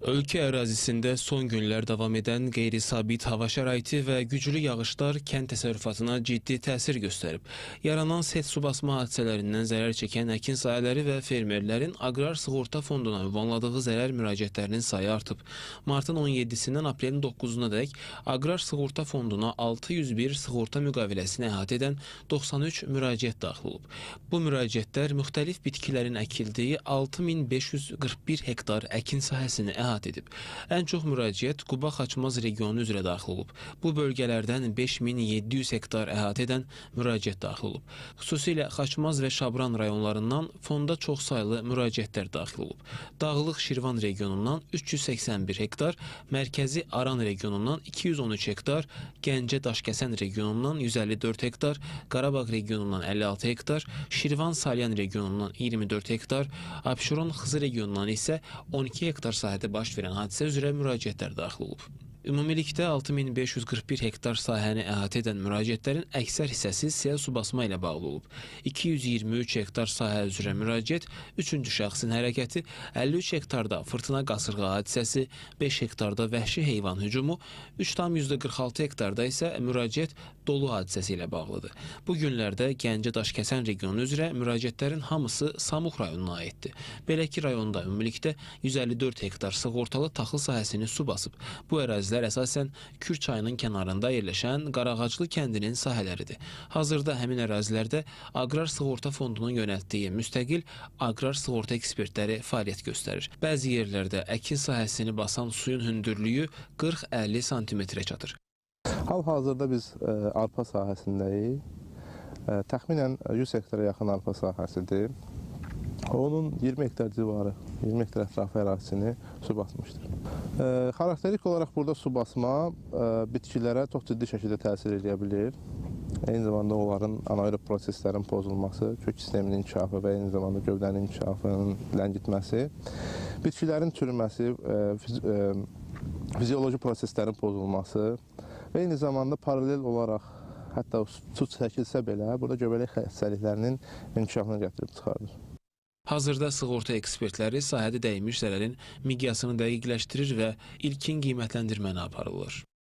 Ölkə ərazisində son günlər davam edən qeyri-sabit hava şəraiti və güclü yağışlar kənd təsərrüfatına ciddi təsir göstərib. Yaranan sel su basma hadisələrindən zərər çəkən əkin sahələri və fermerlərin Aqrar Sığorta Fonduna ünvanladığı zərər müraciətlərinin sayı artıb. Martın 17-sindən aprelin 9-una dək Aqrar Sığorta Fonduna 601 sığorta müqaviləsini əhatə edən 93 müraciət daxil olub. Bu müraciətlər müxtəlif bitkilərin əkildiyi 6541 hektar əkin sahəsini əhatə edib. Ən çox müraciət Quba-Xaçmaz regionu üzrə daxil olub. Bu bölgələrdən 5700 hektar əhatə edən müraciət daxil olub. Xüsusilə Xaçmaz və Şabran rayonlarından fonda çoxsaylı müraciətlər daxil olub. Dağlıq Şirvan regionundan 381 hektar, Mərkəzi Aran regionundan 213 hektar, Gəncə Daşkəsən regionundan 154 hektar, Qarabağ regionundan 56 hektar, Şirvan Salyan regionundan 24 hektar, Abşeron Xızı regionundan isə 12 hektar sahədə baş verən hadisə üzrə müraciətlər daxil olub. Ümumilikdə 6541 hektar sahəni əhatə edən müraciətlərin əksər hissəsi sel su basma ilə bağlı olub. 223 hektar sahə üzrə müraciət, 3-cü şəxsin hərəkəti, 53 hektarda fırtına qasırğa hadisəsi, 5 hektarda vəhşi heyvan hücumu, 3,46 hektarda isə müraciət dolu hadisəsi ilə bağlıdır. Bu günlərdə Gəncə Daşkəsən regionu üzrə müraciətlərin hamısı Samux rayonuna aiddir. Belə ki, rayonda ümumilikdə 154 hektar sığortalı taxıl sahəsini su basıb. Bu ərazilər əsasən Kür çayının kənarında yerləşən Qarağaclı kəndinin sahələridir. Hazırda həmin ərazilərdə Aqrar Sığorta Fondunun yönəltdiyi müstəqil aqrar sığorta ekspertləri fəaliyyət göstərir. Bəzi yerlərdə əkin sahəsini basan suyun hündürlüyü 40-50 santimetrə çatır. Hal-hazırda biz arpa sahəsindəyik. Təxminən 100 hektara yaxın arpa sahəsidir. Onun 20 hektar civarı, 20 hektar ətrafı ərazisini su basmışdır. Xarakterik olaraq burada su basma bitkilərə çox ciddi şəkildə təsir edə bilir. Eyni zamanda onların anaerob proseslərin pozulması, kök sisteminin inkişafı və eyni zamanda gövdənin inkişafının ləngitməsi, bitkilərin çürüməsi, fizioloji proseslərin pozulması və eyni zamanda paralel olaraq hətta su çəkilsə belə, burada göbələk xəstəliklərinin inkişafına gətirib çıxardır. Hazırda sığorta ekspertləri sahədə dəymiş zərərin miqyasını dəqiqləşdirir və ilkin qiymətləndirməni aparırlar.